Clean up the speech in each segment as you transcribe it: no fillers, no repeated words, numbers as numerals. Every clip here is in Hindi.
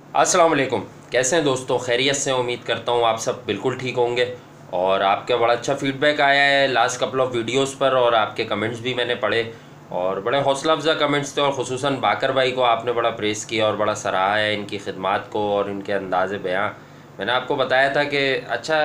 अस्सलाम वालेकुम। कैसे हैं दोस्तों? खैरियत से उम्मीद करता हूँ आप सब बिल्कुल ठीक होंगे। और आपका बड़ा अच्छा फीडबैक आया है लास्ट कपल ऑफ वीडियोस पर, और आपके कमेंट्स भी मैंने पढ़े और बड़े हौसला अफ़ज़ा कमेंट्स थे। और ख़ुसूसन बाकर भाई को आपने बड़ा प्रेस किया और बड़ा सराहा है इनकी खिदमात को और इनके अंदाज़ बयां। मैंने आपको बताया था कि अच्छा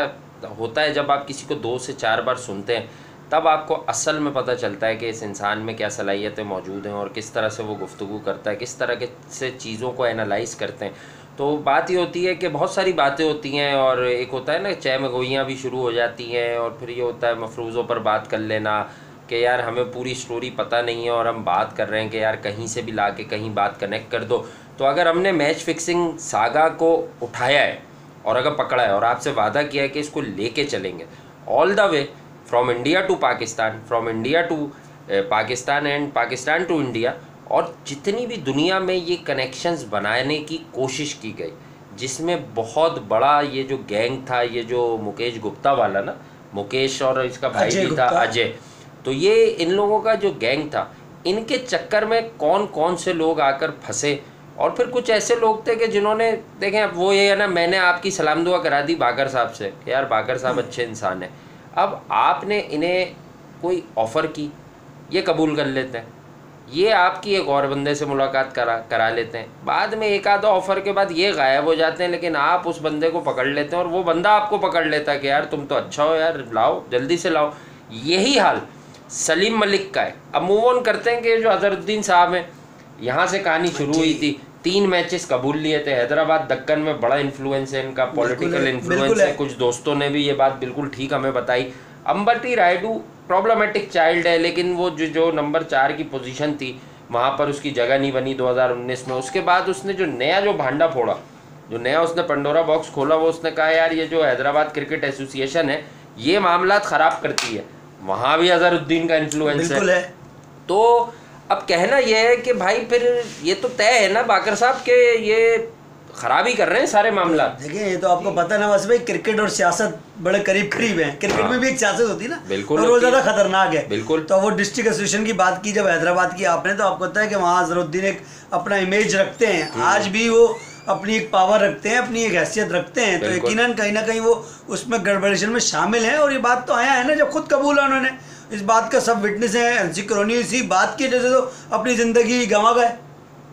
होता है जब आप किसी को 2 से 4 बार सुनते हैं तब आपको असल में पता चलता है कि इस इंसान में क्या सलाहियतें मौजूद हैं और किस तरह से वो गुफ्तगू करता है, किस तरह के से चीज़ों को एनालाइज़ करते हैं। तो बात ये होती है कि बहुत सारी बातें होती हैं और एक होता है ना चाय में गोइयाँ भी शुरू हो जाती हैं, और फिर ये होता है मफरूज़ों पर बात कर लेना कि यार हमें पूरी स्टोरी पता नहीं है और हम बात कर रहे हैं कि यार कहीं से भी ला के कहीं बात कनेक्ट कर दो। तो अगर हमने मैच फिक्सिंग सागा को उठाया है और अगर पकड़ा है और आपसे वादा किया है कि इसको लेके चलेंगे all the way from India to Pakistan, from India to Pakistan and Pakistan to India, और जितनी भी दुनिया में ये कनेक्शंस बनाने की कोशिश की गई, जिसमें बहुत बड़ा ये जो गैंग था, ये जो मुकेश गुप्ता वाला ना, मुकेश और इसका भाई भी था अजय, तो ये इन लोगों का जो गैंग था, इनके चक्कर में कौन कौन से लोग आकर फंसे। और फिर कुछ ऐसे लोग थे कि जिन्होंने देखें, अब वो ये है ना, मैंने आपकी सलाम दुआ करा दी बाकर साहब से कि यार बाकर साहब अच्छे इंसान हैं। अब आपने इन्हें कोई ऑफ़र की, ये कबूल कर लेते हैं, ये आपकी एक और बंदे से मुलाकात करा लेते हैं, बाद में एक आधा ऑफ़र के बाद ये गायब हो जाते हैं, लेकिन आप उस बंदे को पकड़ लेते हैं और वो बंदा आपको पकड़ लेता है कि यार तुम तो अच्छा हो यार, लाओ जल्दी से लाओ। यही हाल सलीम मलिक का है। अब मूव ऑन करते हैं कि जो अजहरुद्दीन साहब हैं, यहाँ से कहानी शुरू हुई थी। 3 मैचेस कबूल लिए थे। हैदराबाद दक्कन में बड़ा इन्फ्लुएंस है इनका, पॉलिटिकल इन्फ्लुएंस है। कुछ दोस्तों ने भी ये बात बिल्कुल ठीक हमें बताई। अंबटी रायडू प्रॉब्लमेटिक चाइल्ड है, लेकिन वो जो नंबर 4 की पोजीशन थी वहाँ पर उसकी जगह नहीं बनी 2019 में। उसके बाद उसने जो नया भांडा फोड़ा, जो नया उसने पंडोरा बॉक्स खोला, वो उसने कहा यार ये जो हैदराबाद क्रिकेट एसोसिएशन है ये मामलात ख़राब करती है, वहाँ भी अजहरुद्दीन का इन्फ्लुएंस है। तो अब कहना यह है कि भाई फिर ये तो तय है ना बाकर साहब के ये खराब ही कर रहे हैं सारे मामला। देखिए ये तो आपको पता ना, वैसे भाई क्रिकेट और सियासत बड़े करीब करीब हैं। क्रिकेट में भी एक सियासत होती है ना, बिल्कुल, और वो ज़्यादा खतरनाक है। बिल्कुल। तो वो डिस्ट्रिक्ट एसोसिएशन की बात की जब हैदराबाद की आपने, तो आपको पता है कि वहाँ अजहरुद्दीन एक अपना इमेज रखते हैं, आज भी वो अपनी एक पावर रखते हैं, अपनी एक हैसियत रखते हैं। तो यकीनन कहीं ना कहीं वो उसमें गड़बड़ेशन में शामिल हैं। और ये बात तो आया है ना, जब खुद कबूल है उन्होंने, इस बात का सब विटनेस है। एनसी करोनी इसी बात की वजह से तो अपनी ज़िंदगी गंवा गए।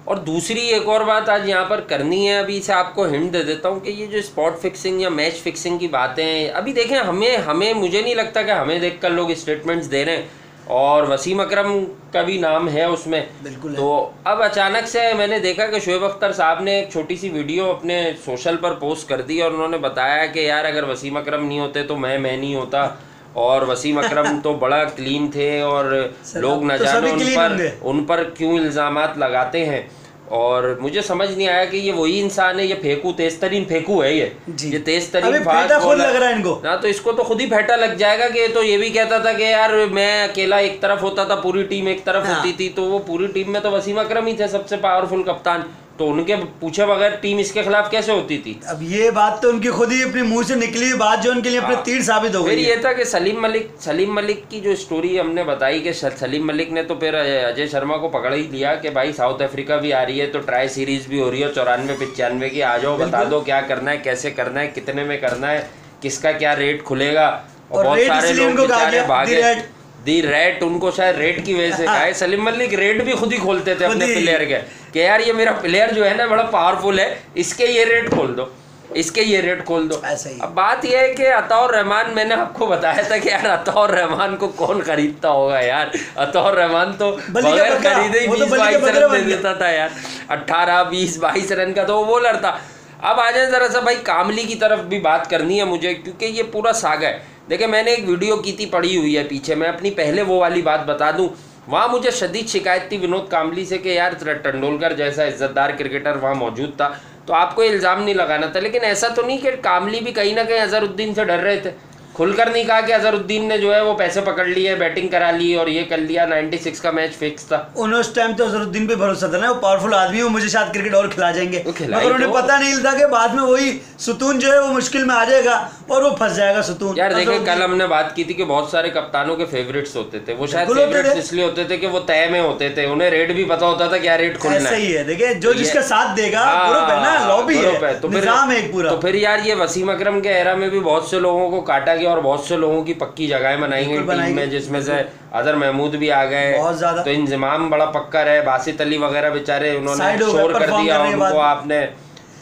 और दूसरी एक और बात आज यहाँ पर करनी है, अभी से आपको हिंट दे देता हूँ कि ये जो स्पॉट फिक्सिंग या मैच फिक्सिंग की बातें हैं, अभी देखें हमें मुझे नहीं लगता कि हमें देखकर लोग स्टेटमेंट्स दे रहे हैं, और वसीम अकरम का भी नाम है उसमें। बिल्कुल। तो अब अचानक से मैंने देखा कि शोएब अख्तर साहब ने एक छोटी सी वीडियो अपने सोशल पर पोस्ट कर दी और उन्होंने बताया कि यार अगर वसीम अकरम नहीं होते तो मैं नहीं होता, और वसीम अकरम तो बड़ा क्लीन थे और लोग न जाने उन पर क्यों इल्ज़ामात लगाते हैं। और मुझे समझ नहीं आया कि ये वही इंसान है, ये फेंकू तेज तरीन फेंकू है, ये तेज तरीन फास्ट खुद लग रहा है इनको ना, तो इसको तो खुद ही फेंटा लग जाएगा कि तो ये भी कहता था कि यार मैं अकेला एक तरफ होता था, पूरी टीम एक तरफ होती थी, तो वो पूरी टीम में तो वसीम अकरम ही थे सबसे पावरफुल कप्तान, तो उनके पूछे बगैर टीम इसके खिलाफ कैसे होती थी। अब ये बात तो उनकी खुद ही अपने मुंह से निकली हुई बात जो उनके लिए अपने तीर साबित हो गई। फिर ये था कि सलीम मलिक की जो स्टोरी हमने बताई कि सलीम मलिक ने तो फिर अजय शर्मा को पकड़ ही लिया कि भाई साउथ अफ्रीका भी आ रही है, तो ट्राई सीरीज भी हो रही है 94-95 की, आ जाओ बता दो क्या करना है, कैसे करना है, कितने में करना है, किसका क्या रेट खुलेगा। और बहुत सारे लोग बेचारे भागे, दी रेट उनको शायद रेट की वजह से कहा। सलीम मलिक रेट भी खुद ही खोलते थे अपने प्लेयर के कि यार ये मेरा प्लेयर जो है ना बड़ा पावरफुल है, इसके ये रेट खोल दो, इसके ये रेट खोल दो। अब बात यह है कि अताउर रहमान, मैंने आपको बताया था कि यार अताउर रहमान को कौन खरीदता होगा यार, अताउर रहमान तो बगैर खरीदे ही 20-22 रन दे देता था यार, 18-20-22 रन का तो वो बॉलर था। अब आ जाए ज़रा सा भाई कामली की तरफ भी बात करनी है मुझे, क्योंकि ये पूरा सागा है। देखिए मैंने एक वीडियो की थी, पड़ी हुई है पीछे, मैं अपनी पहले वो वाली बात बता दूं, वहाँ मुझे शदीद शिकायत थी विनोद कामली से कि यार तेंदुलकर जैसा इज्जतदार क्रिकेटर वहाँ मौजूद था तो आपको इल्ज़ाम नहीं लगाना था। लेकिन ऐसा तो नहीं कि कामली भी कहीं ना कहीं अजहरुद्दीन से डर रहे थे, खुलकर नहीं कहा कि अजहरुद्दीन ने जो है वो पैसे पकड़ लिए, बैटिंग करा ली और ये कर लिया, 96 का मैच फिक्स था। उस टाइम तो अजहरुद्दीन पे भरोसा था ना, वो पावरफुल आदमी है, मुझे शायद क्रिकेट और खिला जाएंगे, मगर उन्हें पता नहीं था कि बाद में वही सुतून जो है वो मुश्किल में आ जाएगा और वो फंस जाएगा सुतून। यार देखिए कल हमने बात की थी कि बहुत सारे कप्तानों के फेवरेट्स होते थे, वो शायद फेवरेट्स इसलिए होते थे कि वो तय में होते थे, उन्हें रेट भी पता होता था क्या रेट खोलना है। सही है, देखिए जो जिसका साथ देगा ग्रुप है ना, लॉबी है, है तो फिर निजाम है एक पूरा। तो फिर यार ये वसीम अकरम के एरा में भी बहुत से लोगों को काटा गया और बहुत से लोगों की पक्की जगहें बनाई गई टीम में, जिसमें से अजहर महमूद भी आ गए, बहुत ज्यादा। तो इंजमाम बड़ा पक्का रहे। बासित अली वगैरह बेचारे उन्होंने शोर कर दिया, उनको आपने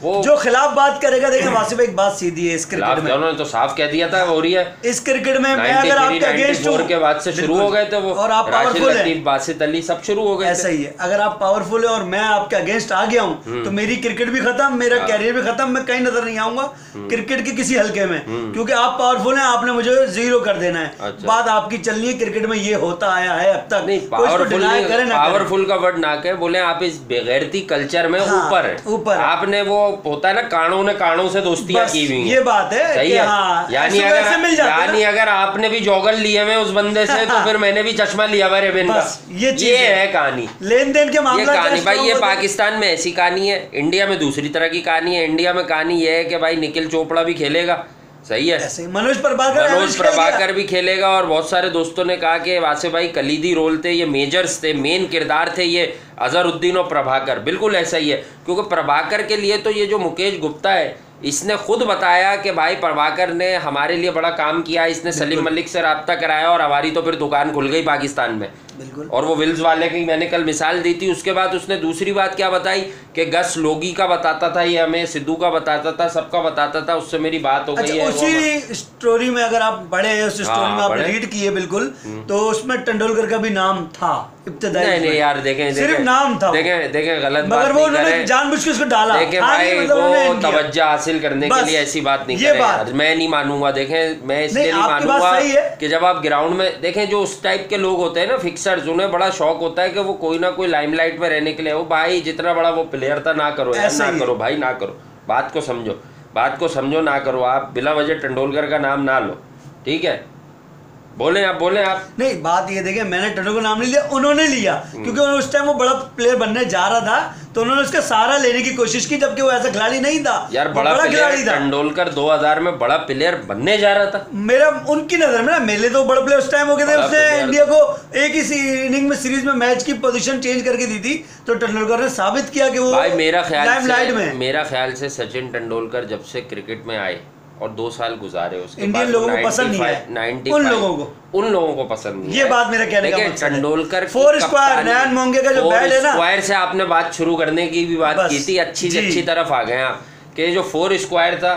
वो जो खिलाफ बात करेगा। देखिए वासिफ एक बात सीधी है, इस क्रिकेट में उन्होंने तो साफ कह दिया था हो रही है इस क्रिकेट में। मैं अगर आपके अगेंस्ट हूं के बाद से शुरू हो गए थे वो, और आप पावरफुल हैं, बासित अली सब शुरू हो गए। ऐसा ही है, अगर आप पावरफुल है और मैं आपके अगेंस्ट आ गया हूं तो मेरी क्रिकेट भी खत्म, मेरा कैरियर भी खत्म, मैं कहीं नजर नहीं आऊंगा क्रिकेट के किसी हल्के में, क्योंकि आप पावरफुल हैं, आपने मुझे 0 कर देना है। बात आपकी चलनी है, क्रिकेट में ये होता आया है अब तक। नहीं पावरफुल का वर्ड ना कहे, बोले आप इस बेगैरती कल्चर में ऊपर आपने वो होता है ना कानों से दोस्तियां की हुई, ये बात है। सही है। यानी अगर आपने भी जॉगल लिए हुए उस बंदे से तो फिर मैंने भी चश्मा लिया हुआ रेबिन का। ये है कहानी, लेन देन के मामले कहानी भाई। ये पाकिस्तान में ऐसी कहानी है, इंडिया में दूसरी तरह की कहानी है। इंडिया में कहानी ये है कि भाई निखिल चोपड़ा भी खेलेगा, सही है, मनोज प्रभाकर भी खेलेगा। और बहुत सारे दोस्तों ने कहा कि वासे भाई कलीदी रोल थे, ये मेजर्स थे, मेन किरदार थे ये अजहरुद्दीन और प्रभाकर। बिल्कुल ऐसा ही है, क्योंकि प्रभाकर के लिए तो ये जो मुकेश गुप्ता है इसने खुद बताया कि भाई प्रभाकर ने हमारे लिए बड़ा काम किया, इसने सलीम मलिक से राब्ता कराया और हमारी तो फिर दुकान खुल गई पाकिस्तान में। बिल्कुल। और वो विल्स वाले की मैंने कल मिसाल दी थी। उसके बाद उसने दूसरी बात क्या बताई कि गस लोगी का बताता था, ये हमें सिद्धू का बताता था, सबका बताता था, उससे मेरी बात हो गई है। उसी स्टोरी में अगर आप पढ़े हैं, उस स्टोरी में आपने रीड किए बिल्कुल, तो उसमें तेंदुलकर का भी नाम था इब्तिदाई। नहीं यार देखें सिर्फ नाम था, देखें गलत मगर वो उन्होंने जानबूझ के उसको डाला। देखें भाई वो तवज्जो हासिल करने के लिए ऐसी बात नहीं करें, मैं नहीं मानूंगा। देखें मैं इसलिए नहीं मानूंगा कि जब आप ग्राउंड में देखें, जो उस टाइप के लोग होते हैं ना फिक्सर्स, उन्हें बड़ा शौक होता है कि वो कोई ना कोई लाइमलाइट में रहने के लिए, वो भाई जितना बड़ा वो प्लेयर था ना करो यार, ना करो भाई, ना करो, बात को समझो, ना करो। आप बिला वजह तेंदुलकर का नाम ना लो, ठीक है। बोले आप नहीं, बात ये देखें, मैंने तेंदुलकर नाम नहीं लिया, उन्होंने लिया, क्योंकि उस टाइम वो बड़ा प्लेयर बनने जा रहा था, तो उन्होंने उसका सहारा लेने की कोशिश की, जबकि वो ऐसा खिलाड़ी नहीं था यार। बड़ा खिलाड़ी था तेंदुलकर, 2000 में बड़ा प्लेयर बनने जा रहा था। मेरा उनकी नजर में ना, मेरे तो बड़े प्लेयर उस टाइम हो गए थे, उसने इंडिया को एक ही इनिंग में सीरीज में मैच की पोजीशन चेंज करके दी थी, तो तेंदुलकर ने साबित किया कि वो भाई मेरा ख्याल से सचिन तेंदुलकर जब से क्रिकेट में आए और 2 साल गुजारे, उसके इंडियन लोगों को पसंद नहीं है, उन लोगों को पसंद नहीं है। ये बात मेरा कहने का मतलब है। तेंदुलकर 4 स्क्वायर नयन मोंगे का जो बैट है ना, स्क्वायर से आपने बात शुरू करने की भी बात की थी, अच्छी तरफ आ गए आप कि जो 4 स्क्वायर था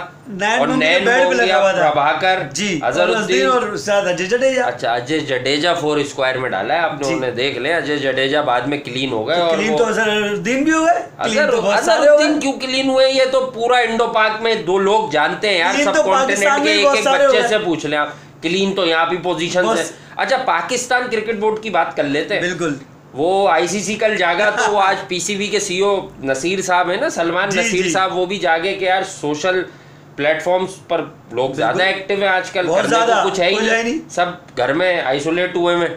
और नैन प्रभाकर जी, अजहरुद्दीन और अजय जडेजा। अच्छा, अजय जडेजा 4 स्क्वायर में डाला है आपने, उन्हें देख ले। अजय जडेजा बाद में क्लीन हो गए, और क्लीन तो अजहरुद्दीन भी हो गए, अजहरुद्दीन क्यों क्लीन हुए, ये तो पूरा इंडो पाक में 2 लोग जानते हैं यार, सब कॉन्टिनेंट के एक बच्चे से पूछ ले आप। क्लीन तो यहाँ भी पोजीशन से। अच्छा, पाकिस्तान क्रिकेट बोर्ड की बात कर लेते हैं। बिल्कुल। वो आईसीसी कल जागा, तो वो आज पीसीबी के सीईओ नसीर साहब है ना, सलमान नसीर साहब, वो भी जागे कि यार सोशल प्लेटफॉर्म्स पर लोग ज्यादा एक्टिव है आजकल, करने को कुछ है ही नहीं, सब घर में आइसोलेट हुए में।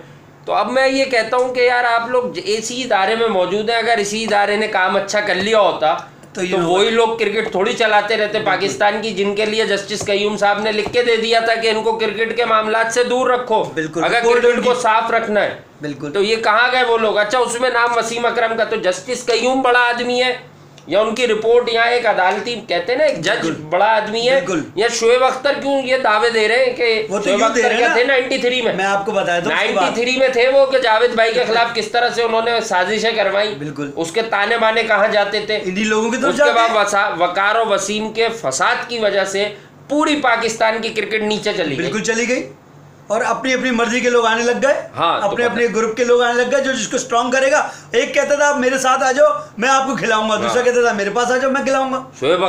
तो अब मैं ये कहता हूँ कि यार आप लोग इसी इदारे में मौजूद हैं, अगर इसी इदारे ने काम अच्छा कर लिया होता तो वही लोग क्रिकेट थोड़ी चलाते रहते पाकिस्तान की, जिनके लिए जस्टिस कयूम साहब ने लिख के दे दिया था कि इनको क्रिकेट के मामलात से दूर रखो, अगर क्रिकेट को साफ रखना है। बिल्कुल। तो ये कहाँ गए वो लोग? अच्छा, उसमें नाम वसीम अकरम का, तो जस्टिस कयूम बड़ा आदमी है या उनकी रिपोर्ट यहाँ एक अदालती कहते हैं ना एक जज बड़ा आदमी है, या शोएब अख्तर क्यों ये दावे दे रहे हैं कि शोएब अख्तर क्या थे 93 में, मैं आपको बताया था 93 में थे वो, कि जावेद भाई के खिलाफ किस तरह से उन्होंने साजिशें करवाई, बिल्कुल उसके ताने बाने कहाँ जाते थे इन्हीं लोगों की तरफ। उसके बाद वकार और वसीम के फसाद की वजह से पूरी पाकिस्तान की क्रिकेट नीचे चली गई, बिल्कुल चली गई, और अपनी अपनी मर्जी के लोग आने लग गए। हाँ, अपने अपने ग्रुप के लोग आने लग गए, जो जिसको स्ट्रॉन्ग करेगा। एक कहता था आप मेरे साथ आ जाओ मैं आपको खिलाऊंगा, दूसरा कहता था मेरे पास आ जाओ मैं खिलाऊंगा। शोएब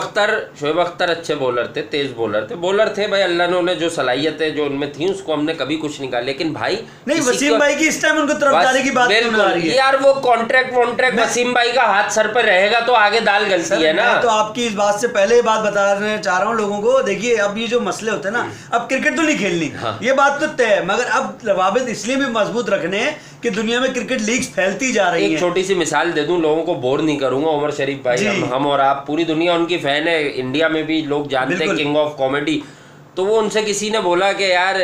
अख्तर अच्छे बॉलर थे, तेज बॉलर थे भाई, अल्लाह ने उन्हें जो सलाहियतें जो उनमें थी उसको हमने कभी कुछ नहीं कहा, लेकिन भाई नहीं, वसीम भाई की इस टाइम उनको तरफदारी की बात क्यों आ रही है यार? वो कॉन्ट्रैक्ट वसीम भाई का हाथ सर पर रहेगा तो आगे दाल गलती है ना। तो आपकी इस बात से पहले बात बताना चाह रहा हूँ लोगों को, देखिए अब ये जो मसले होते हैं ना, अब क्रिकेट तो नहीं खेलनी, ये बात तो तय है, मगर अब रवाबित इसलिए भी मजबूत रखने हैं कि दुनिया में क्रिकेट लीग्स फैलती जा रही हैं। एक छोटी सी मिसाल दे दूं, लोगों को बोर नहीं करूंगा, उमर शरीफ भाई, हम और आप, पूरी दुनिया उनकी फैन है, इंडिया में भी लोग जानते हैं किंग ऑफ कॉमेडी। तो वो उनसे किसी ने बोला कि यार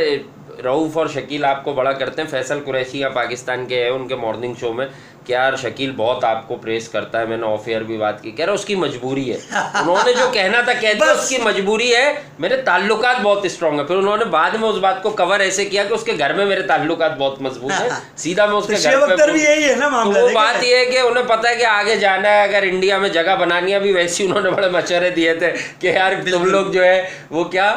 रऊफ और शकील आपको बड़ा करते हैं, फैसल कुरैशी यहाँ पाकिस्तान के हैं, उनके मॉर्निंग शो में कि यार शकील बहुत आपको प्रेस करता है, मैंने ऑफ एयर भी बात की, कह रहा उसकी मजबूरी है, उन्होंने जो कहना था कह दिया, उसकी मजबूरी है, मेरे ताल्लुकात बहुत स्ट्रांग है। फिर उन्होंने बाद में उस बात को कवर ऐसे किया कि उसके घर में मेरे ताल्लुकात बहुत मजबूत है, सीधा मैं उसके घर पे भी यही है ना मामला। तो वो बात ये है कि उन्हें पता है कि आगे जाना है, अगर इंडिया में जगह बनानी है, भी वैसी उन्होंने बड़े मशवरे दिए थे कि यार तुम लोग जो है वो क्या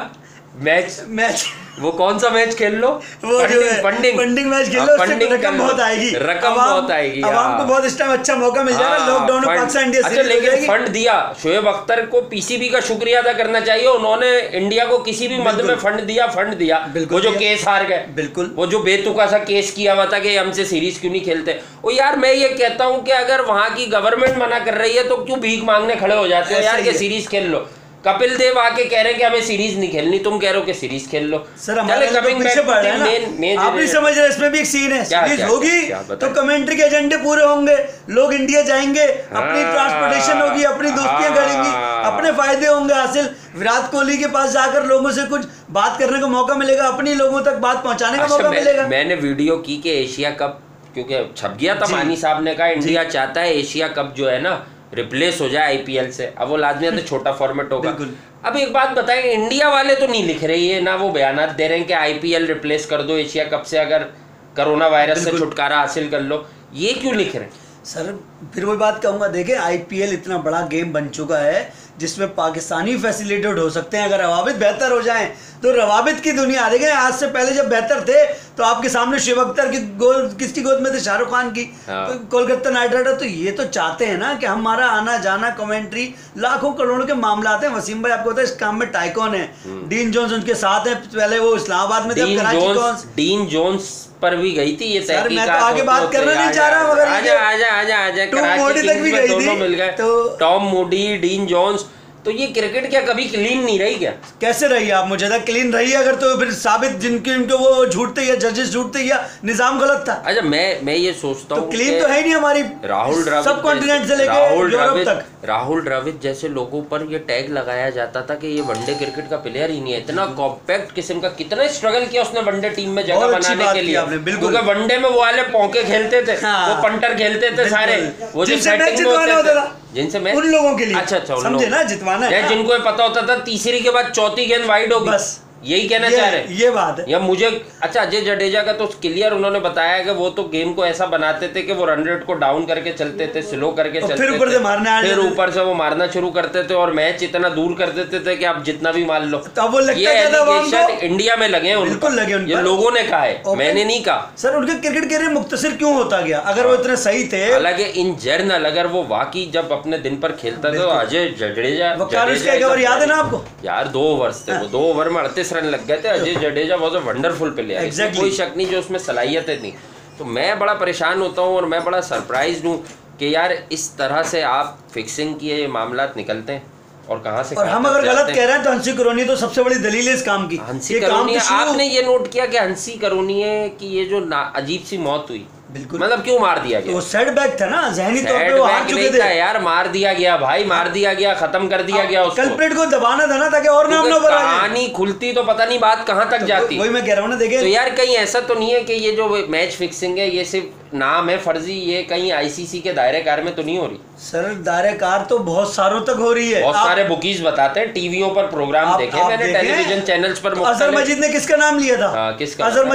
मैच वो कौन सा मैच खेल लो, वो फंडिंग मैच खेल लो, उससे रकम बहुत आएगी, बहुत आएगी, आवाम को बहुत इस टाइम अच्छा मौका मिल जाएगा, लॉकडाउन में पाकिस्तान इंडिया सीरीज। अच्छा लेकिन फंड दिया, शोएब अख्तर को पीसीबी का शुक्रिया अदा करना चाहिए, उन्होंने इंडिया को किसी भी मद में फंड दिया। वो जो केस हार गए, बिल्कुल वो जो बेतुका सा केस किया हुआ था कि हमसे सीरीज क्यों नहीं खेलते, वो यार मैं ये कहता हूँ कि अगर वहां की गवर्नमेंट मना कर रही है तो क्यों भीख मांगने खड़े हो जाते हो यार कि सीरीज खेल लो। कपिल देव आके कह रहे हैं कि हमें सीरीज नहीं खेलनी, तुम कह रहे हो कि सीरीज खेल लो। सर हमारे पीछे पड़ रहे हैं ना, आप भी समझ रहे, इसमें भी एक सीन है, सीरीज होगी तो कमेंट्री के एजेंडे पूरे होंगे, लोग इंडिया जाएंगे, अपनी ट्रांसपोर्टेशन होगी, अपनी दोस्तियां करेंगी, अपने फायदे होंगे हासिल, विराट कोहली के पास जाकर लोगों से कुछ बात करने का मौका मिलेगा, अपनी लोगों तक बात पहुंचाने का मौका मिलेगा। मैंने वीडियो की कि एशिया कप, क्योंकि छप गया था, मानी साहब ने कहा इंडिया चाहता है एशिया कप जो है ना रिप्लेस हो जाए आईपीएल से, अब वो लाजमी है तो छोटा फॉर्मेट होगा। अब एक बात बताएं, इंडिया वाले तो नहीं लिख रही है ना, वो बयानात दे रहे हैं कि आईपीएल रिप्लेस कर दो एशिया कप से, अगर कोरोना वायरस से छुटकारा हासिल कर लो, ये क्यों लिख रहे हैं? सर फिर वही बात कहूँगा, देखिए आईपीएल इतना बड़ा गेम बन चुका है जिसमें पाकिस्तानी फैसिलिटेड हो सकते हैं, अगर रवाबित बेहतर हो जाएं तो रवाबित की दुनिया। देखें आज से पहले जब बेहतर थे तो आपके सामने शोएब अख्तर की गोद किसकी गोद में थे, शाहरुख खान की, तो कोलकाता नाइट राइडर। तो ये तो चाहते हैं ना कि हमारा आना जाना कमेंट्री लाखों करोड़ों के मामला आते हैं। वसीम भाई आपको पता है इस काम में टाइकॉन है, डीन जोन्स उनके साथ है, पहले वो इस्लामाबाद में जब कराची डीन जोन्स पर भी गई थी ये सर, मैं तो आगे बात करना नहीं चाह रहा, मगर आजा कराची तक भी गई थी, मिल गए टॉम मूडी, डीन जोन्स। तो ये क्रिकेट क्या कभी क्लीन नहीं रही क्या? कैसे रही आप? मुझे था क्लीन रही है, अगर तो फिर साबित जिनके उनको वो झूठते या जजेस झूठते या निजाम गलत था। अच्छा मैं ये सोचता हूँ तो क्लीन तो है ही नहीं हमारी, राहुल द्रविड़ सब कॉन्टिनेंट से लेकर यूरोप तक। राहुल द्रविड़ जैसे लोगों पर ये टैग लगाया जाता था कि ये वनडे क्रिकेट का प्लेयर ही नहीं है, इतना कॉम्पैक्ट किस्म का, कितना स्ट्रगल किया उसने वनडे टीम में जगह बनाने के लिए, क्योंकि वनडे में वो वाले पौके खेलते थे, वो पंटर खेलते थे सारे, वो जो सेटिंग में होते थे जिनसे मैं उन लोगों के लिए, अच्छा समझे ना, जितवाना है, जिनको पता होता था तीसरी के बाद चौथी गेंद वाइड होगी, बस यही कहना चाह रहे हैं, ये बात है। या मुझे अच्छा अजय जडेजा का तो क्लियर उन्होंने बताया कि वो तो गेम को ऐसा बनाते थे कि वो रन रेट को डाउन करके चलते थे, स्लो करके चलते फिर ऊपर से मारना, फिर ऊपर से वो मारना शुरू करते थे और मैच इतना दूर कर देते थे कि आप जितना भी मान लो। तो वो ये एलिगेशन इंडिया में लगे हैं, बिल्कुल लगे, ये लोगों ने कहा है, मैंने नहीं कहा। सर उनके क्रिकेट कैरियर मुख्तसर क्यों होता गया अगर वो इतने सही थे? हालांकि इन जनरल अगर वो वाकई जब अपने दिन पर खेलता था तो अजय जडेजा याद है ना आपको यार, 2 ओवर थे वो, 2 ओवर में 38 रन लग गए थे। Ajay Jadeja was a wonderful player, कोई शक नहीं, जो उसमें सलाहियतें थी। तो मैं बड़ा परेशान होता हूँ और मैं बड़ा सरप्राइज्ड हूँ कि यार इस तरह से आप फिक्सिंग किए ये मामला निकलते हैं और कहाँ से, और हम अगर गलत कह रहे हैं तो हंसी करोनी तो सबसे बड़ी दलील है इस काम की। हंसी करोनी, आपने ये नोट किया कि हंसी करोनी है कि ये जो अजीब सी मौत हुई, बिल्कुल, मतलब क्यों मार दिया गया? तो सेटबैक था ना, ज़हनी तौर पे वो हार चुके थे यार, मार दिया गया भाई, मार दिया गया, खत्म कर दिया गया उसको। कल्प्रिट को दबाना था ना ताकि और नाम ना बढ़ाए। कहानी खुलती तो पता नहीं बात कहाँ तक जाती। वही मैं कह रहा हूँ ना, देखिए तो यार कहीं ऐसा तो नहीं है कि ये जो मैच फिक्सिंग है ये सिर्फ नाम है फर्जी, ये कहीं आईसीसी के दायरे कार में तो नहीं हो रही? सर दायरे कार तो बहुत सारों तक हो रही है। बहुत सारे बुकीज बताते हैं, टीवियों पर प्रोग्राम देखे मैंने, टेलीविजन चैनल्स पर। अजहर मजीद ने किसका नाम लिया था? किसका? अजहर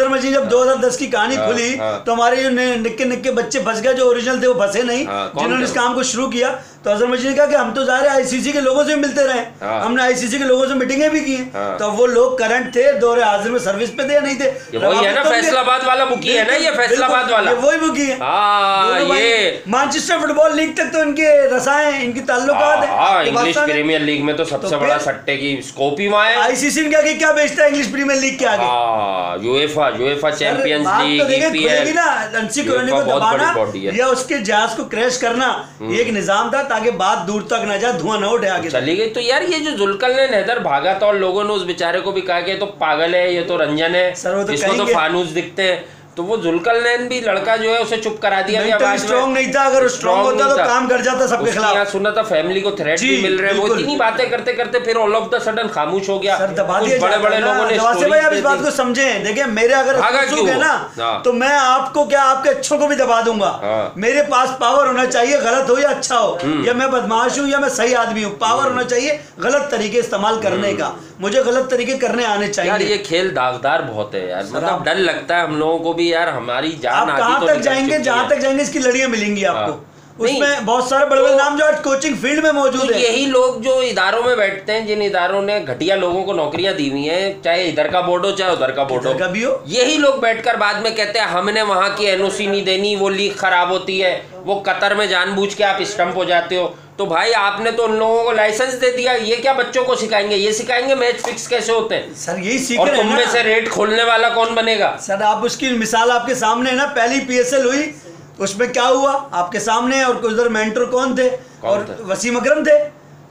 मजीद जब 2010 की कहानी खुली तो हमारे जो निक्के निक्के बच्चे फंस गए, जो ओरिजिनल थे वो फंसे नहीं, जिन्होंने इस काम को शुरू किया। तो अजहर मजीद ने कहा कि हम तो ज़ाहिर है आईसीसी के लोगों से मिलते रहे, हमने आईसीसी के लोगों से मीटिंगें भी की, तो वो लोग करंट थे, दौरे हाजिर में सर्विस पे थे या नहीं थे? वही है ना, फैसलाबाद वाला बुकी है ना, ये फैसलाबाद वाला वही बुकी है। ये मैनचेस्टर फुटबॉल लीग तक तो इनके रसायन, इनकी ताल्लुकात है। इंग्लिश प्रीमियर लीग में तो सबसे बड़ा सट्टे की स्कोप ही वहाँ है। आईसीसी ने क्या बेचता है इंग्लिश प्रीमियर लीग के आगे? यूएफा चैंपियंस लीग, ईपीएल ना, हंसी करोनी को दबाना या उसके जहाज को क्रैश करना एक निजाम था ताकि बात दूर तक न जाए, धुआं न उठे, आगे चली गई। तो यार ये जो जुल्करनैन हैदर भागा था और लोगों ने उस बेचारे को भी कहा कि तो पागल है, ये तो रंजन है, इसको तो फानूस दिखते हैं, तो वो जुल्करनैन भी लड़का जो है उसे चुप करा दिया गया। स्ट्रॉन्ग नहीं था, अगर स्ट्रॉन्ग होता तो काम कर जाता सबके खिलाफ। यहाँ सुना था फैमिली को थ्रेट भी मिल रहे हैं, वो इतनी बातें करते करते फिर ऑल ऑफ द सडन खामोश हो गया। सर दबा दिया बड़े बड़े लोगों ने। भाई आप इस बात को समझें, देखिए मेरे अगर है ना तो मैं आपको क्या आपके अच्छों को भी दबा दूंगा। मेरे पास पावर होना चाहिए, गलत हो या अच्छा हो, या मैं बदमाश हूँ या मैं सही आदमी हूँ, पावर होना चाहिए गलत तरीके इस्तेमाल करने का, मुझे गलत तरीके करने आने चाहिए। यार ये खेल दागदार बहुत है यार, मतलब डर लगता है हम लोगों को भी यार, हमारी जान आप कहां तक जाएंगे, जहां तक जाएंगे इसकी लड़ियां मिलेंगी आपको। उसमें बहुत सारे बड़े बड़े नाम जो आज कोचिंग फील्ड में मौजूद है। यही लोग जो इदारों में बैठते हैं, जिन इदारों ने घटिया लोगों को नौकरियां दी हुई हैं, चाहे इधर का बोर्ड हो चाहे उधर का बोर्ड हो, यही लोग बैठकर बाद में कहते हैं हमने वहां की एनओसी नहीं देनी, वो लीक खराब होती है, वो कतर में जानबूझ के आप स्टंप हो जाते हो। तो भाई आपने तो उन लोगों को लाइसेंस दे दिया, ये क्या बच्चों को सिखाएंगे? ये सिखाएंगे मैच फिक्स कैसे होते हैं सर, यही सीख रहे हैं। और तुम में से रेट खोलने वाला कौन बनेगा? सर आप उसकी मिसाल आपके सामने है ना, पहली PSL हुई उसमें क्या हुआ आपके सामने, और उधर मेंटर कौन थे? और वसीम अकरम थे।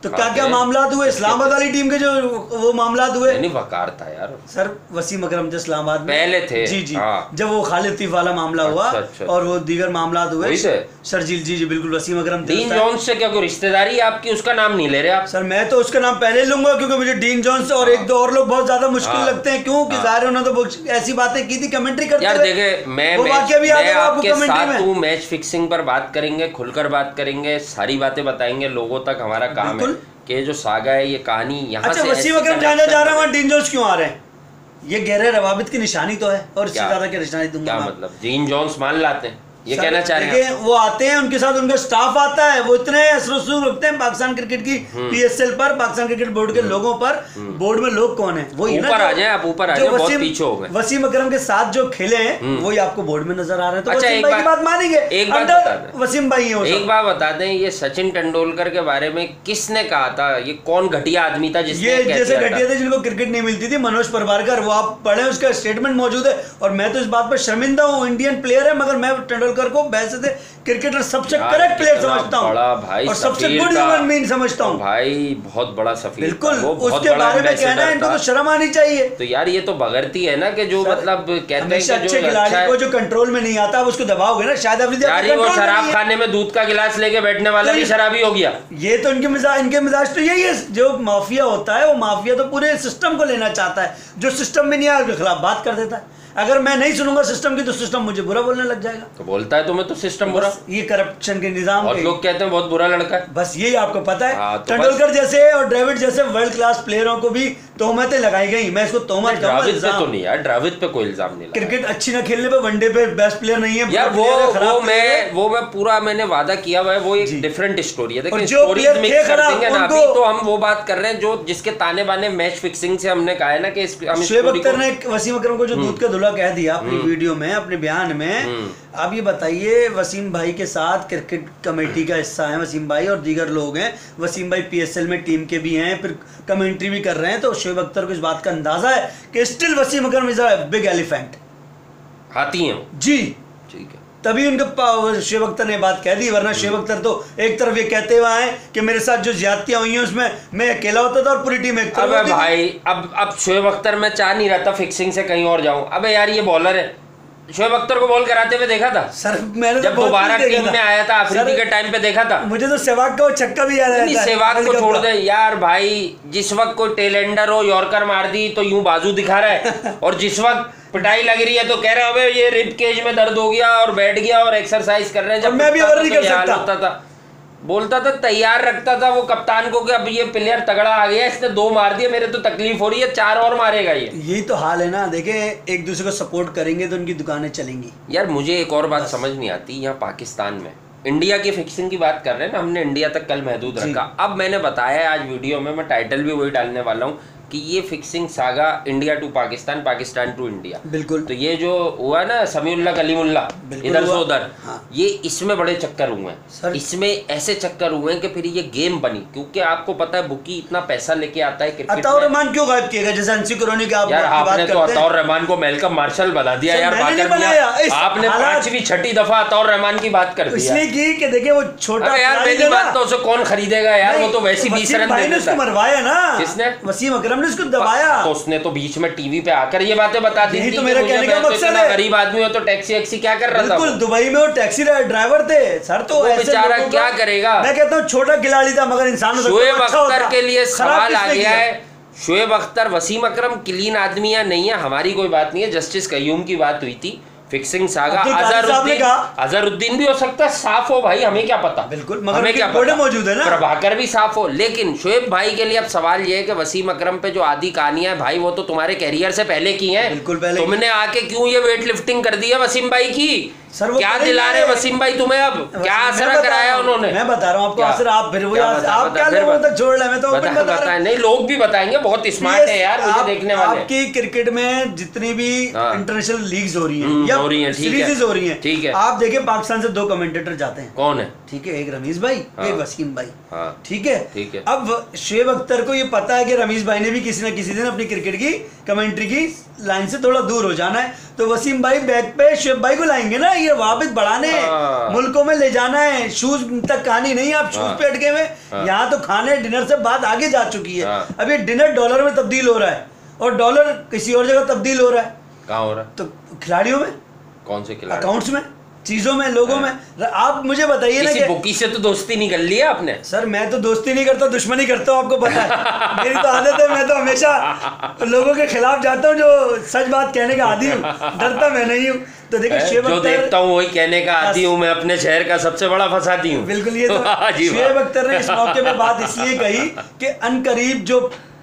तो क्या क्या मामला हुए इस्लामाबाद वाली टीम के, जो वो मामला हुए? नहीं वकार था यार सर, वसीम अकरम थे इस्लामाबाद में पहले थे। जी जी जब वो खालिद लतीफ वाला मामला हुआ और वो दीगर मामला हुए सर। जी जी जी बिल्कुल, वसीम अकरम थे। डीन जॉन्स से क्या कोई रिश्तेदारी आपकी? उसका नाम नहीं ले रहे आप? सर मैं तो उसका नाम पहले लूंगा, क्योंकि मुझे डीन जॉन्स और एक दो और लोग बहुत ज्यादा मुश्किल लगते हैं। क्यों कि ज़ाहिर उन्होंने तो ऐसी बातें की थी कमेंट्री करते यार। देखे मैं आपके साथ हूँ, मैच फिक्सिंग पर बात करेंगे, खुलकर बात करेंगे, सारी बातें बताएंगे लोगों तक, हमारा काम है कि जो सागा है ये कहानी यहाँ से। वसीम अकरम जाना जा रहा है वहाँ, डीन जॉन्स क्यों आ रहे हैं? ये गहरे रवाबित की निशानी तो है, और इससे ज्यादा की निशानी दूंगा। क्या मतलब डीन जॉन्स मान लाते हैं? ये कहना चाह रहे हैं वो आते हैं, उनके साथ उनका स्टाफ आता है, वो इतने असर रखते हैं पाकिस्तान क्रिकेट की PSL पर, पाकिस्तान क्रिकेट बोर्ड के लोगों पर। बोर्ड में लोग कौन है? वो ऊपर आ जाए, आप ऊपर आ जाए, बहुत पीछे हो गए। वसीम अकरम के साथ जो खेले हैं वही आपको बोर्ड में नजर आ रहे हैं। तो अच्छा, वसीम भाई की बात मानेंगे? एक बात बता दें, वसीम भाई है। एक बात बता दें, ये सचिन तेंदुलकर के बारे में किसने कहा था? ये कौन घटिया आदमी था जिसने ये जैसे घटिया थे जिनको क्रिकेट नहीं मिलती थी? मनोज परबारकर, वो आप पढ़े, उसका स्टेटमेंट मौजूद है। और मैं तो इस बात पर शर्मिंदा हूँ, इंडियन प्लेयर है, मगर मैं तेंदुलकर को वैसे क्रिकेटर सबसे करेक्ट प्लेयर समझता हूँ, और सबसे गुड ह्यूमन बीइंग समझता हूँ। भाई बहुत बड़ा सफीर, बिल्कुल उसके बारे में कहना है, इनको तो शर्म आनी चाहिए। तो यार ये तो बगैरती है ना, कि जो मतलब कहते हैं कि अच्छे खिलाड़ी को जो कंट्रोल में नहीं आता, उसको दबाओगे ना। शायद अफरीदी वो शराब खाने में दूध का गिलास लेके बैठने वाला भी शराबी हो गया। ये तो इनके मिजाज तो यही है। जो माफिया होता है, वो माफिया तो पूरे सिस्टम को लेना चाहता है, जो सिस्टम में नहीं आया उसके खिलाफ बात कर देता है। अगर मैं नहीं सुनूंगा सिस्टम की, तो सिस्टम मुझे बुरा बोलने लग जाएगा। तो बोलता है तुम्हें तो सिस्टम बुरा, ये करप्शन के निजाम। और लोग कहते हैं बहुत बुरा लड़का है, बस यही आपको पता है। तेंदुलकर जैसे और द्रविड़ जैसे वर्ल्ड क्लास प्लेयरों को भी तोहमतें लगाई गई। मैं इसको तोहमत द्रविड़ पे तो नहीं यार, द्रविड़ पे कोई इल्जाम नहीं। क्रिकेट अच्छी ना खेलने पे, वनडे पे बेस्ट प्लेयर नहीं है यार। वो मैं पूरा मैंने वादा किया हुआ है, वो एक डिफरेंट स्टोरी है। देखिए स्टोरीज मिक्स कर देंगे ना, अभी तो हम वो बात कर रहे हैं जो जिसके ताने बाने मैच फिक्सिंग से हमने कहा है ना कि शोएब अख्तर ने वसीम अकरम को जो दूध का धुला कह दिया अपनी वीडियो में, अपने बयान में। आप ये बताइए, वसीम भाई के साथ क्रिकेट कमेटी का हिस्सा है वसीम भाई, और दीगर लोग हैं। वसीम भाई PSL में टीम के भी हैं, फिर कमेंट्री भी कर रहे हैं। तो शोएब अख्तर को इस बात का अंदाजा है कि still Wasim Akram is a big elephant, हाथी हैं जी। ठीक है, तभी उनके शोएब अख्तर ने बात कह दी, वरना शोएब अख्तर तो एक तरफ ये कहते हुए आए कि मेरे साथ जो ज्यादतियां हुई हैं उसमें मैं अकेला होता था और पूरी टीम एक तरफ। अबे भाई, अब शोएब अख्तर मैं चाह नहीं रहा था फिक्सिंग से कहीं और जाऊं। अबे यार ये बॉलर है, शोएब अख्तर को बॉल कराते हुए देखा था सर मैंने, जब दोबारा टीम में आया था अफरीदी के टाइम पे देखा था। मुझे तो सहवाग का वो छक्का भी याद है। सहवाग को छोड़ दे यार भाई, जिस वक्त कोई टेलेंडर हो यॉर्कर मार दी तो यूं बाजू दिखा रहा है, और जिस वक्त पिटाई लग रही है तो कह रहे हो ये रिब केज में दर्द हो गया और बैठ गया और एक्सरसाइज कर रहे हैं। जब मैं भी नहीं कर सकता था, बोलता था, तैयार रखता था वो कप्तान को कि अब ये प्लेयर तगड़ा आ गया, इसने 2 मार दिए, मेरे तो तकलीफ हो रही है, 4 और मारेगा ये। यही तो हाल है ना। देखे, एक दूसरे को सपोर्ट करेंगे तो उनकी दुकानें चलेंगी। यार मुझे एक और बात समझ नहीं आती, यहाँ पाकिस्तान में इंडिया की फिक्सिंग की बात कर रहे हैं ना, हमने इंडिया तक कल महदूद रखा। अब मैंने बताया है आज वीडियो में, मैं टाइटल भी वही डालने वाला हूँ कि ये fixing saga India to Pakistan, Pakistan to India. बिल्कुल। तो ये जो हुआ ना समीउल्लाह कलीमुल्लाह इधर से उधर, ये इसमें बड़े चक्कर हुए हैं। इसमें ऐसे चक्कर हुए हैं कि फिर ये गेम बनी, क्योंकि आपको पता है बुकी इतना पैसा लेके आता है क्रिकेट में। अताउर रहमान क्यों गायब किया गया? जैसे अंसी कुरैनी का यार आपने तो अताउर रहमान को मेलकम मार्शल बना दिया यार, आपने 5वीं 6ठी दफा अताउर रहमान की बात कर दी इसलिए की कि देखिए वो छोटा यार, पहली बात तो उसे कौन खरीदेगा यार, वो तो वैसी 20 रन दे देता है। मरवाया ना किसने? वसीम अकरम हमने उसको दबाया। तो उसने तो बीच में टीवी पे आकर ये बातें बता दी थी। तो मेरा कहने का मकसद है, गरीब आदमी हो तो टैक्सी क्या कर रहा था? बिल्कुल, दुबई में वो टैक्सी ड्राइवर थे सर, तो बेचारा क्या करेगा? मैं कहता हूँ छोटा खिलाड़ी था मगर इंसान शोएब अख्तर के लिए सवाल आ गया है। शोएब अख्तर, वसीम अकरम क्लीन आदमी या नहीं है हमारी कोई बात नहीं है। जस्टिस कयूम की बात हुई थी, फिक्सिंग सागा, अजहरुद्दीन भी हो सकता है साफ हो भाई, हमें क्या पता। बिल्कुल, मगर हमें क्या पता, मौजूद है ना, प्रभाकर भी साफ हो। लेकिन शोएब भाई के लिए अब सवाल ये है कि वसीम अकरम पे जो आधी कहानियां है भाई, वो तो तुम्हारे कैरियर से पहले की हैं। बिल्कुल पहले। तुमने आके क्यों ये वेट लिफ्टिंग कर दी है वसीम भाई की? सर क्या दिला रहे वसीम भाई तुम्हें? अब क्या असर कराया उन्होंने? मैं बता रहा हूँ आपको असर। आप फिर आप क्या लोगों तक छोड़ रहे हैं? मैं तो बताएं नहीं, लोग भी बताएंगे, बहुत स्मार्ट है यार मुझे देखने वाले। आपकी क्रिकेट में जितनी भी इंटरनेशनल लीग्स हो रही हैं या सीरीज हो रही हैं, ठीक है, आप देखिए पाकिस्तान से 2 कमेंटेटर जाते हैं। कौन है? ठीक है, एक रमीज भाई, एक वसीम भाई। ठीक ठीक है। अब शोएब अख्तर को ये पता है कि रमीज भाई ने भी किसी न किसी दिन अपनी क्रिकेट की कमेंट्री की लाइन से थोड़ा दूर हो जाना है, तो वसीम भाई बैक पे शोएब भाई को लाएंगे ना, ये वापस बढ़ाने मुल्कों में ले जाना है। शूज तक कहानी नहीं, आप शूज पे अटके हुए। यहाँ तो खाने डिनर से बात आगे जा चुकी है। अभी डिनर डॉलर में तब्दील हो रहा है और डॉलर किसी और जगह तब्दील हो रहा है। कहाँ हो रहा है? तो खिलाड़ियों में। कौन से खिलाड़ी? अकाउंट्स में, चीजों में, लोगों में। आप मुझे बताइए ना कि बुकी से तो दोस्ती नहीं कर लिया आपने? सर मैं तो दोस्ती नहीं करता, दुश्मनी करता हूँ, आपको पता है। मेरी तो आदत है, मैं तो हमेशा लोगों के खिलाफ जाता हूँ जो सच बात कहने का आदी हूँ, डरता मैं नहीं हूँ। तो देखिए जो देखता हूँ वही कहने का आदी हूँ मैं, अपने शहर का सबसे बड़ा फसादी हूँ। बिल्कुल, ये तो शोएब अख्तर ने इस मौके पे बात इसलिए कही कि अनकरीब जो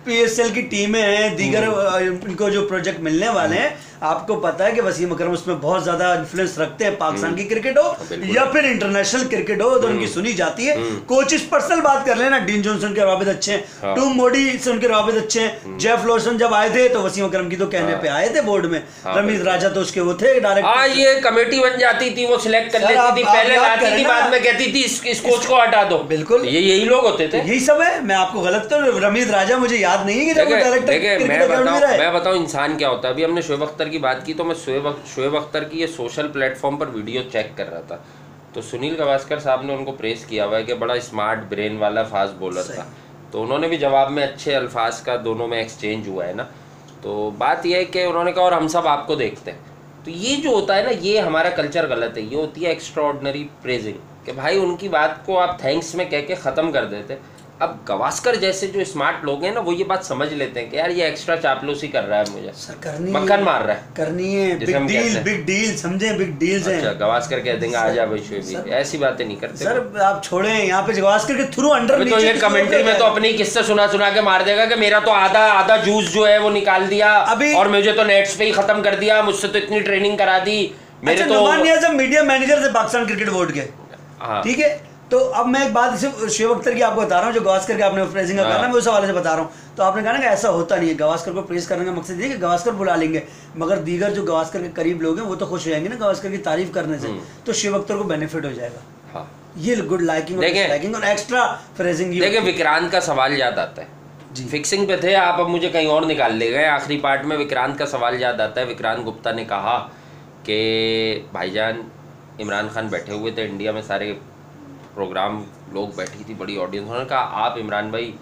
PSL की टीमें हैं, दीगर इनको जो प्रोजेक्ट मिलने वाले हैं, आपको पता है कि वसीम अकरम उसमें बहुत ज्यादा इन्फ्लुएंस रखते हैं। पाकिस्तान की क्रिकेट हो या फिर इंटरनेशनल क्रिकेट हो तो उनकी सुनी जाती है। कोचेस पर्सनल बात कर लेना, डीन जॉनसन के राबित अच्छे हैं, टॉम मोडी से उनके राबित अच्छे हैं। जेफ लॉसन जब आए थे तो वसीम अकरम की तो कहने पे आए थे बोर्ड में। रमीज राजा तो उसके वो थे डायरेक्ट। ये कमेटी बन जाती थी, वो सिलेक्ट कर लेती थी, पहले लाती थी, बाद में कहती थी इस कोच को हटा दो। बिल्कुल, यही लोग होते थे, यही सब है। मैं आपको गलत तो रमीज राजा मुझे याद नहीं है कि मैं बताऊं इंसान क्या होता है। अभी हमने शोएब अख्तर की बात की, तो मैं शोएब अख्तर की ये सोशल प्लेटफॉर्म पर वीडियो चेक कर रहा था, तो सुनील गावस्कर साहब ने उनको प्रेस किया हुआ है कि बड़ा स्मार्ट ब्रेन वाला फास्ट बॉलर था। तो उन्होंने भी जवाब में अच्छे अल्फाज का दोनों में एक्सचेंज हुआ है ना। तो बात यह है कि उन्होंने कहा और हम सब आपको देखते हैं। तो ये जो होता है ना, ये हमारा कल्चर गलत है। ये होती है एक्स्ट्राऑर्डिनरी प्रेजिंग, कि भाई उनकी बात को आप थैंक्स में कह के ख़त्म कर देते। अब गावस्कर जैसे जो स्मार्ट लोग हैं ना, वो ये बात समझ लेते हैं कि यार ये एक्स्ट्रा चापलूसी कर रहा है, मुझे करनी मक्खन मार रहा है, करनी है, बिग डील समझे, बिग डील्स हैं। अच्छा, गावस्कर कह देंगे आ जा भाई शोएब, ऐसी बातें नहीं करते सर। आप छोड़े यहाँ पे गावस्कर के थ्रू अंडर तो ये कमेंट्री में तो अपनी किस्से सुना के मार देगा कि मेरा तो आधा जूस जो है वो निकाल दिया अभी, और मुझे तो नेट्स पे ही खत्म कर दिया, मुझसे तो इतनी ट्रेनिंग करा दी मेरे। तो मीडिया मैनेजर थे पाकिस्तान क्रिकेट बोर्ड के, ठीक है। तो अब मैं एक बात इसे शोएब अख्तर की आपको बता रहा हूँ, जो गावस्कर के आपने प्रेजिंग करना है, मैं उस हवाले से बता रहा हूँ। तो आपने कहा ना कि ऐसा होता नहीं है। गावस्कर को प्रेस करने का मकसद ये कि गावस्कर बुला लेंगे, मगर दीगर जो गावस्कर के करीब लोग हैं वो तो खुश हो जाएंगे ना गावस्कर की तारीफ करने से, तो शोएब अख्तर को बेनिफिट हो जाएगा। ये गुड लाइकिंग और एक्स्ट्रा फ्रेजिंग। देखिए विक्रांत का सवाल याद आता है, फिक्सिंग पे थे आप, अब मुझे कहीं और निकाल ले गए। आखिरी पार्ट में विक्रांत का सवाल याद आता है। विक्रांत गुप्ता ने कहा कि भाईजान इमरान खान बैठे हुए थे इंडिया में, सारे प्रोग्राम लोग बैठी थी, बड़ी ऑडियंस। उन्होंने कहा आप इमरान भाई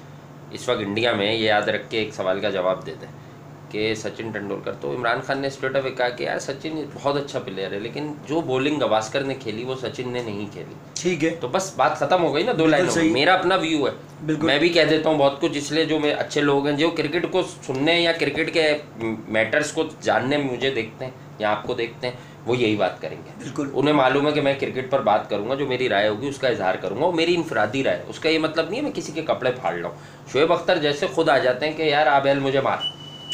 इस वक्त इंडिया में, ये याद रख के एक सवाल का जवाब देते हैं कि सचिन तेंदुलकर। तो इमरान खान ने स्ट्रेट अवे कहा कि यार सचिन बहुत अच्छा प्लेयर है, लेकिन जो बॉलिंग गावस्कर ने खेली वो सचिन ने नहीं खेली। ठीक है, तो बस बात खत्म हो गई ना, 2 लाइनों में। मेरा अपना व्यू है, मैं भी कह देता हूँ बहुत कुछ, इसलिए जो मैं अच्छे लोग हैं जो क्रिकेट को सुनने या क्रिकेट के मैटर्स को जानने में मुझे देखते हैं या आपको देखते हैं, वो यही बात करेंगे। बिल्कुल, उन्हें मालूम है कि मैं क्रिकेट पर बात करूंगा, जो मेरी राय होगी उसका इजहार करूंगा, वो मेरी इनफरादी राय है। उसका ये मतलब नहीं है मैं किसी के कपड़े फाड़ रहा हूँ। शोएब अख्तर जैसे खुद आ जाते हैं कि यार आबेल मुझे मार।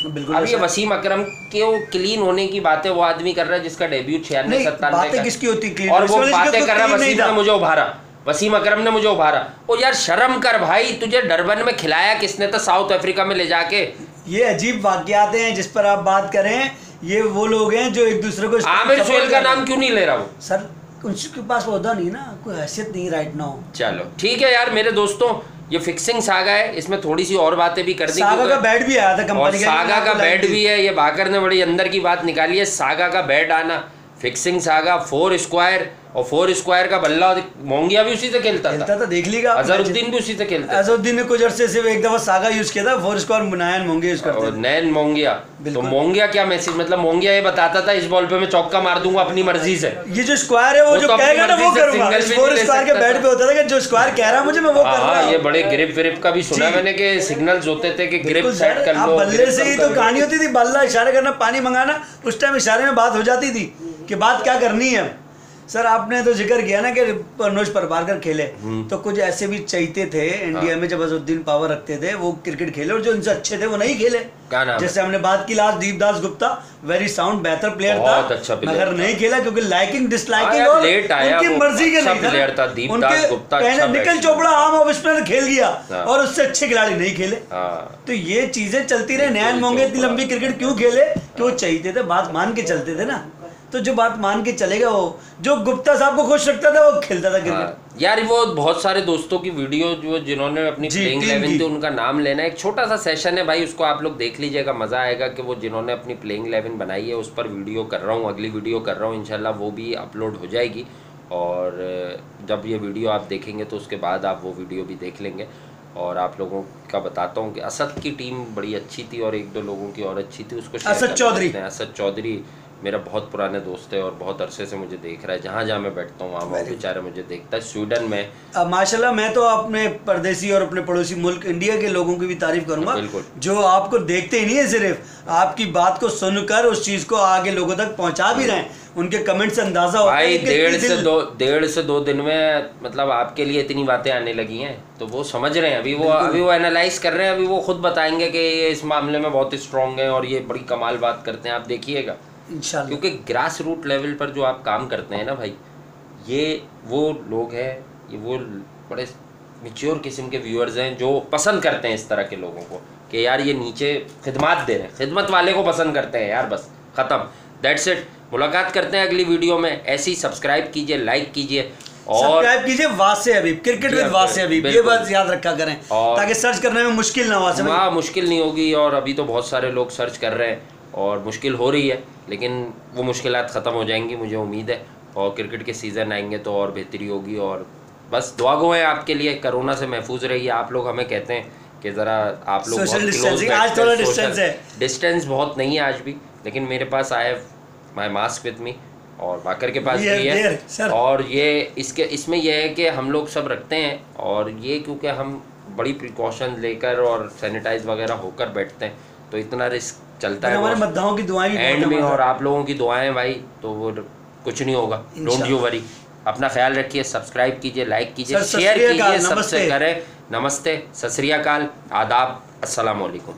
बिल्कुल। अब ये वसीम अकरम के वो क्लीन होने की बातें वो आदमी कर रहा है जिसका डेब्यू 96-97 किसकी होती क्लीन, और वो बातें कर रहा है वसीम ने मुझे उभारा, वसीम अकरम ने मुझे उभारा। और यार शर्म कर भाई, तुझे डरबन में खिलाया किसने था साउथ अफ्रीका में ले जाके। ये अजीब वाकयात हैं जिस पर आप बात करें, ये वो लोग हैं जो एक दूसरे को। आमिर सुहेल का नाम क्यों नहीं ले रहा हूँ सर? उनके पास होता नहीं ना, कोई हैसियत नहीं राइट नाउ। चलो ठीक है यार मेरे दोस्तों, ये फिक्सिंग सागा है, इसमें थोड़ी सी और बातें भी कर दी। सागा का बैट भी आया था कंपनी का, सागा का बैट भी है। ये भाकर ने बड़ी अंदर की बात निकाली है। सागा का बैट आना फिक्सिंग सागा 4 स्क्वायर, और 4 स्क्वायर का बल्ला मोंगिया भी उसी से खेलता था, देख लीजिएगा। अजहरुद्दीन भी उसी से खेलता था। अजहरुद्दीन ने कुछ अरसे से एक दफा सागा यूज किया था, 4 स्क्वायर नयन मोंगिया यूज करते थे। नयन मोंगिया, तो मोंगिया क्या मैसेज, मतलब मोंगिया ये बताता था इस बॉल पे मैं चौका मार दूंगा अपनी मर्जी से, ये जो स्क्वायर है वो जो कहेगा ना वो करूंगा। 4 स्क्वायर के बैट पे होता था कि जो स्क्वायर कह रहा है मुझे मैं वो करूंगा। ये बड़े ग्रिप व्रिप का भी सुना मैंने कि सिग्नल्स होते थे कि ग्रिप सेट कर लो। बल्ले से ही तो कहानी होती थी, बल्ला इशारा करना, पानी मंगाना, उस टाइम इशारे में बात हो जाती थी कि बात क्या करनी है। सर आपने तो जिक्र किया ना कि परनोश परबारकर खेले, तो कुछ ऐसे भी चहीते थे इंडिया में जब अजहरुद्दीन पावर रखते थे, वो क्रिकेट खेले, और जो इनसे अच्छे थे वो नहीं खेले। जैसे हमने बात की last Deepdas Gupta, very sound बेहतर प्लेयर था, अच्छा मगर नहीं खेला क्योंकि लाइकिंग डिसलाइकिंग और उनकी मर्जी के नहीं था। उनके निखिल चोपड़ा आम ऑफ स्पिनर खेल गया और उससे अच्छे खिलाड़ी नहीं खेले। तो ये चीजें चलती रही। नयन मोंगिया इतनी लंबी क्रिकेट क्यों खेले कि वो चहीते थे, बात मान के चलते थे ना, तो जो बात मान के चलेगा वो, जो गुप्ता साहब को खुश रखता था वो खेलता था क्रिकेट। यार वो बहुत सारे दोस्तों की वीडियो जो जिन्होंने अपनी प्लेइंग 11 थी उनका नाम लेना, एक छोटा सा सेशन है भाई, उसको आप लोग देख लीजिएगा, मजा आएगा कि वो जिन्होंने अपनी प्लेइंग 11 बनाई है उस पर वीडियो कर रहा हूँ, अगली वीडियो कर रहा हूँ इंशाल्लाह, वो भी अपलोड हो जाएगी। और जब ये वीडियो आप देखेंगे तो उसके बाद आप वो वीडियो भी देख लेंगे। और आप लोगों का बताता हूँ कि असद की टीम बड़ी अच्छी थी और 1-2 लोगों की और अच्छी थी, उसको असद चौधरी मेरा बहुत पुराने दोस्त है और बहुत अरसे से मुझे देख रहा है, जहाँ जहाँ मैं बैठता हूँ वहाँ वो बेचारा मुझे देखता है। स्वीडन में माशाल्लाह, मैं तो अपने परदेसी और अपने पड़ोसी मुल्क इंडिया के लोगों की भी तारीफ करूंगा, जो आपको देखते ही नहीं है, सिर्फ आपकी बात को सुनकर उस चीज को आगे लोगों तक पहुँचा भी रहे हैं, उनके कमेंट से अंदाजा होता है। 1.5 से 2 दिन में मतलब आपके लिए इतनी बातें आने लगी हैं, तो वो समझ रहे हैं, अभी वो एनालाइज कर रहे हैं, अभी वो खुद बताएंगे कि ये इस मामले में बहुत स्ट्रॉन्ग है और ये बड़ी कमाल बात करते हैं, आप देखिएगा इंशाल्लाह। क्योंकि ग्रास रूट लेवल पर जो आप काम करते हैं ना भाई, ये वो लोग हैं, ये वो बड़े मैच्योर किस्म के व्यूअर्स हैं जो पसंद करते हैं इस तरह के लोगों को कि यार ये नीचे खिदमत दे रहे हैं, खिदमत वाले को पसंद करते हैं यार, बस ख़त्म, दैट्स इट। मुलाकात करते हैं अगली वीडियो में, ऐसी सब्सक्राइब कीजिए, लाइक कीजिए और सब्सक्राइब कीजिए वासे हबीब, क्रिकेट विद वासे हबीब, ये बात याद रखा करें ताकि सर्च करने में मुश्किल ना हो। हाँ, मुश्किल नहीं होगी, और अभी तो बहुत सारे लोग सर्च कर रहे हैं और मुश्किल हो रही है, लेकिन वो मुश्किलात ख़त्म हो जाएंगी मुझे उम्मीद है, और क्रिकेट के सीज़न आएंगे तो और बेहतरी होगी। और बस दुआ गो है आपके लिए, कोरोना से महफूज रहिए। आप लोग हमें कहते हैं कि ज़रा आप लोग आज थोड़ा डिस्टेंस है, डिस्टेंस बहुत नहीं है आज भी, लेकिन मेरे पास I have my mask with me और बाकर के पास भी है, और ये इसमें यह है कि हम लोग सब रखते हैं, और ये क्योंकि हम बड़ी प्रिकॉशन लेकर और सैनिटाइज वगैरह होकर बैठते हैं तो इतना रिस्क चलता है, हमारे मद्दाहों की दुआएं एंड में, और आप लोगों की दुआएं भाई, तो वो कुछ नहीं होगा, डोंट यू वरी। अपना ख्याल रखिए, सब्सक्राइब कीजिए, लाइक कीजिए, शेयर कीजिए, सबसे करें। नमस्ते, सत श्री अकाल, आदाब, अस्सलाम वालेकुम।